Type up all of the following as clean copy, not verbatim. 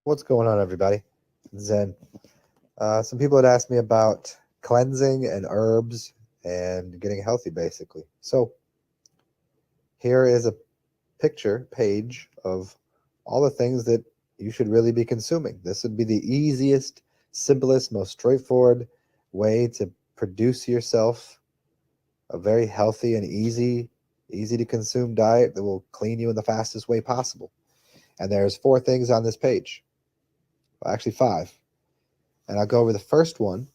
What's going on, everybody? Zen. Some people had asked me about cleansing and herbs and getting healthy, basically. So here is a page of all the things that you should really be consuming. This would be the easiest, simplest, most straightforward way to produce yourself a very healthy and easy to consume diet that will clean you in the fastest way possible. And there's 4 things on this page. Well, actually 5. And I'll go over the first one,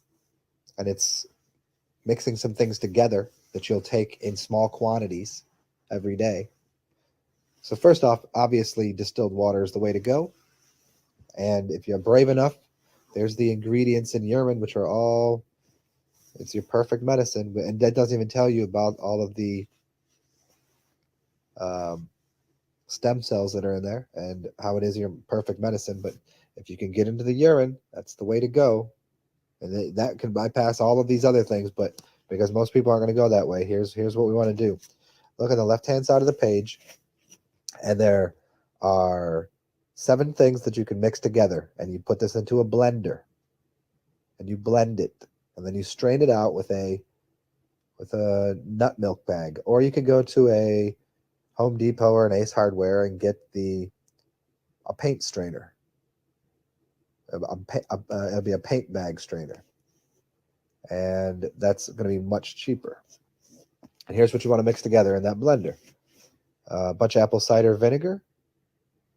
and it's mixing some things together that you'll take in small quantities every day. So first off, obviously distilled water is the way to go. And if you're brave enough, there's the ingredients in urine, which are all, it's your perfect medicine. And that doesn't even tell you about all of the stem cells that are in there and how it is your perfect medicine. But if you can get into the urine, that's the way to go. And that can bypass all of these other things, but because most people aren't going to go that way, here's what we want to do. Look at the left-hand side of the page, and there are 7 things that you can mix together, and you put this into a blender, and you blend it, and then you strain it out with a nut milk bag, or you could go to a Home Depot or an Ace Hardware and get a paint strainer. It'll be a paint bag strainer, and that's going to be much cheaper. And here's what you want to mix together in that blender: a bunch of apple cider vinegar,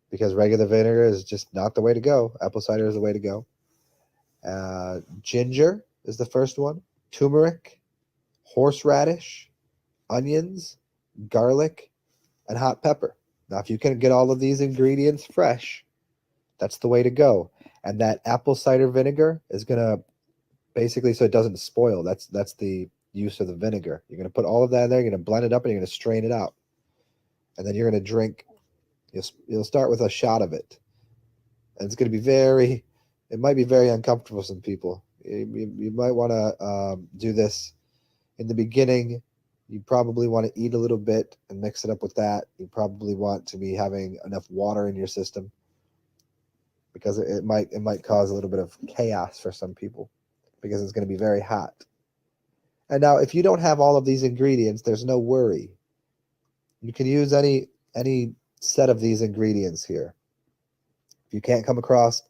because regular vinegar is just not the way to go. Apple cider is the way to go. Ginger is the first one. Turmeric, horseradish, onions, garlic, and hot pepper. Now, if you can get all of these ingredients fresh, that's the way to go. And that apple cider vinegar is going to basically, so it doesn't spoil. That's the use of the vinegar. You're going to put all of that in there. You're going to blend it up, and you're going to strain it out. And then you're going to drink. You'll start with a shot of it. And it's going to be it might be very uncomfortable for some people. You might want to do this in the beginning. You probably want to eat a little bit and mix it up with that. You probably want to be having enough water in your system, because it might cause a little bit of chaos for some people, because it's going to be very hot. And now, if you don't have all of these ingredients, there's no worry. You can use any set of these ingredients here. If you can't come across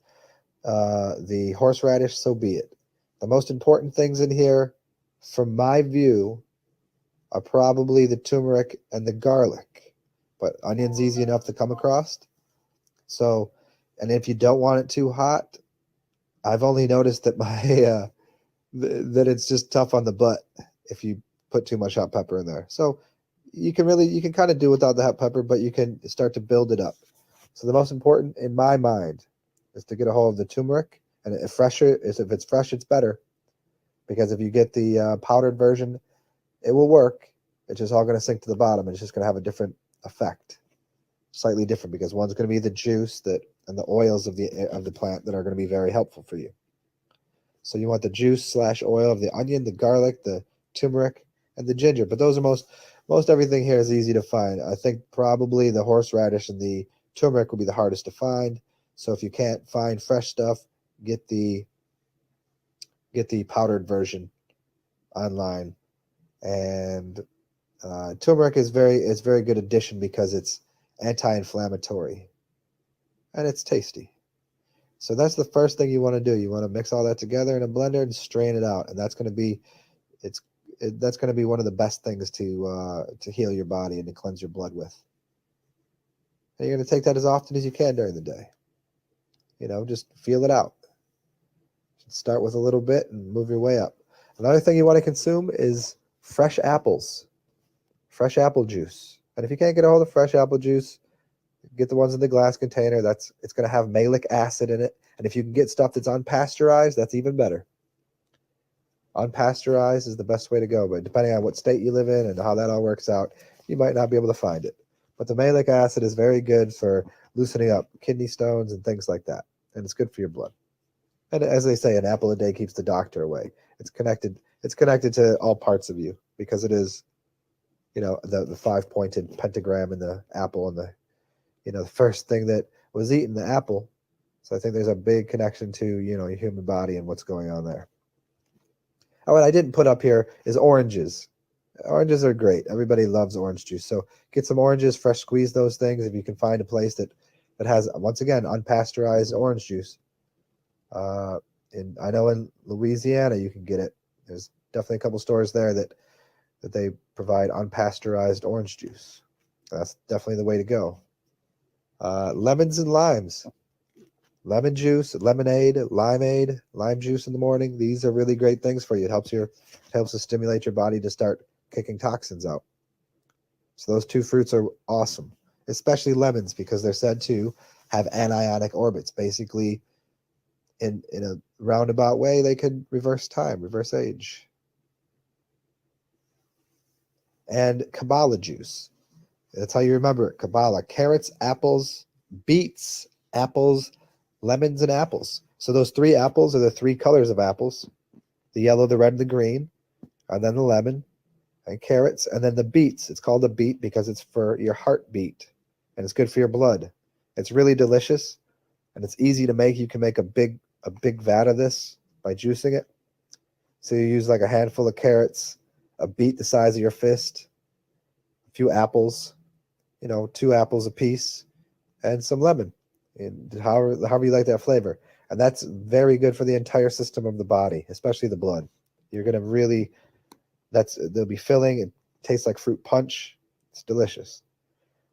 the horseradish, so be it. The most important things in here, from my view, are probably the turmeric and the garlic. But onion's easy enough to come across. So, and if you don't want it too hot, I've only noticed that that it's just tough on the butt if you put too much hot pepper in there. So you can kind of do without the hot pepper, but you can start to build it up. So the most important in my mind is to get a hold of the turmeric, and if it's fresh, it's better, because if you get the powdered version, it will work. It's just all going to sink to the bottom, and it's just going to have a different effect, slightly different, because one's going to be the juice and the oils of the plant that are going to be very helpful for you. So you want the juice / oil of the onion, the garlic, the turmeric, and the ginger. But those are most everything here is easy to find. I think probably the horseradish and the turmeric will be the hardest to find. So if you can't find fresh stuff, get the powdered version online. And turmeric is very good addition, because it's anti-inflammatory and it's tasty. So that's the first thing you want to do. You want to mix all that together in a blender and strain it out, and that's going to be one of the best things to heal your body and to cleanse your blood with. And you're going to take that as often as you can during the day. Just feel it out. Start with a little bit and move your way up. Another thing you want to consume is fresh apples, fresh apple juice. And if you can't get a hold of fresh apple juice, get the ones in the glass container. It's going to have malic acid in it. And if you can get stuff that's unpasteurized, that's even better. Unpasteurized is the best way to go, but depending on what state you live in and how that all works out, you might not be able to find it. But the malic acid is very good for loosening up kidney stones and things like that, and it's good for your blood. And as they say, an apple a day keeps the doctor away. It's connected to all parts of you, because it is, the 5-pointed pentagram in the apple, and the first thing that was eaten, the apple. So I think there's a big connection to, your human body and what's going on there. Oh, what I didn't put up here is oranges. Oranges are great. Everybody loves orange juice. So get some oranges, fresh squeeze those things. If you can find a place that has, once again, unpasteurized orange juice. I know in Louisiana you can get it. There's definitely a couple stores there that they provide unpasteurized orange juice. That's definitely the way to go. Lemons and limes. Lemon juice, lemonade, limeade, lime juice in the morning. These are really great things for you. It helps to stimulate your body to start kicking toxins out. So those two fruits are awesome, especially lemons, because they're said to have anionic orbits. Basically, in a roundabout way, they could reverse time, reverse age. And CABALA juice. That's how you remember it. CABALA. Carrots, apples, beets, apples, lemons, and apples. So those three apples are the three colors of apples: the yellow, the red, and the green, and then the lemon, and carrots, and then the beets. It's called a beet because it's for your heartbeat, and it's good for your blood. It's really delicious, and it's easy to make. You can make a big vat of this by juicing it. So you use like a handful of carrots, a beet the size of your fist, a few apples, 2 apples a piece, and some lemon, and however you like that flavor. And that's very good for the entire system of the body, especially the blood. You're going to really, they'll be filling. It tastes like fruit punch. It's delicious.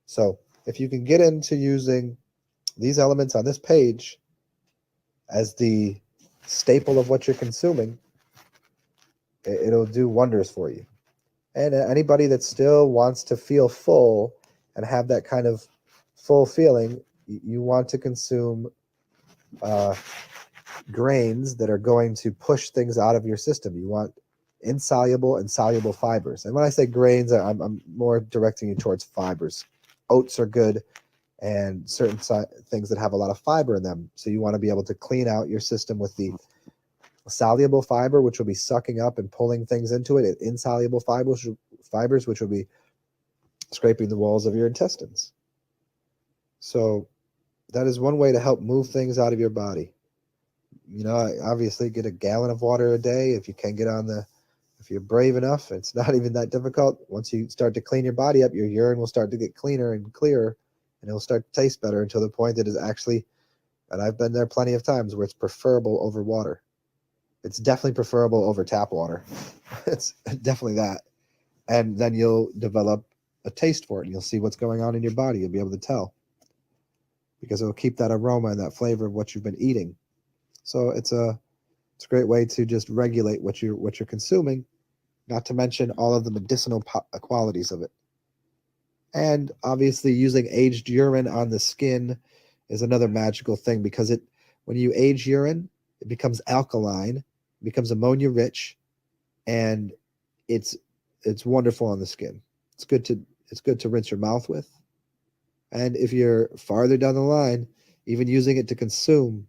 So if you can get into using these elements on this page as the staple of what you're consuming, it'll do wonders for you. And anybody that still wants to feel full and have that kind of full feeling, you want to consume grains that are going to push things out of your system. You want insoluble and soluble fibers. And when I say grains, I'm more directing you towards fibers. Oats are good, and certain things that have a lot of fiber in them. So you want to be able to clean out your system with the soluble fiber, which will be sucking up and pulling things into it, and insoluble fibers, which will be scraping the walls of your intestines. So that is one way to help move things out of your body. Obviously get a gallon of water a day if you can get if you're brave enough. It's not even that difficult. Once you start to clean your body up, your urine will start to get cleaner and clearer, and it'll start to taste better until the point that is actually, and I've been there plenty of times, where it's preferable over water. It's definitely preferable over tap water. It's definitely that. And then you'll develop a taste for it, and you'll see what's going on in your body. You'll be able to tell, because it'll keep that aroma and that flavor of what you've been eating. So it's a great way to just regulate what you're consuming, not to mention all of the medicinal qualities of it. And obviously using aged urine on the skin is another magical thing, because when you age urine, it becomes alkaline, it becomes ammonia rich, and it's wonderful on the skin. It's good to rinse your mouth with. And if you're farther down the line, even using it to consume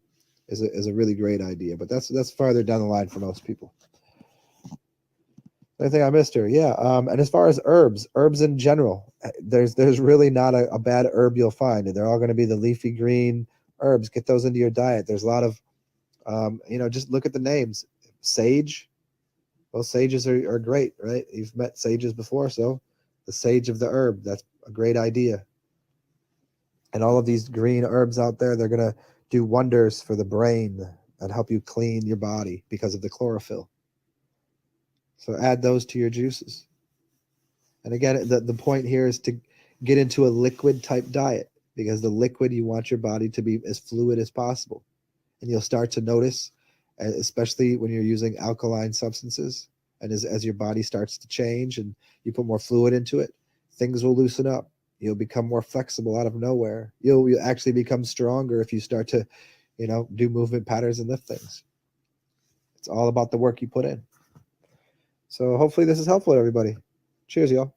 is a really great idea. But that's farther down the line for most people. Anything I missed here? Yeah. And as far as herbs in general, there's really not a bad herb you'll find. They're all going to be the leafy green herbs. Get those into your diet. There's a lot of, just look at the names. Sage. Well, sages are great, right? You've met sages before, so the sage of the herb, that's a great idea. And all of these green herbs out there, they're going to do wonders for the brain and help you clean your body because of the chlorophyll. So add those to your juices. And again, the point here is to get into a liquid type diet, because the liquid, you want your body to be as fluid as possible. And you'll start to notice, especially when you're using alkaline substances, and as your body starts to change and you put more fluid into it, things will loosen up. You'll become more flexible out of nowhere. You'll actually become stronger if you start to, do movement patterns and lift things. It's all about the work you put in. So hopefully this is helpful to everybody. Cheers, y'all.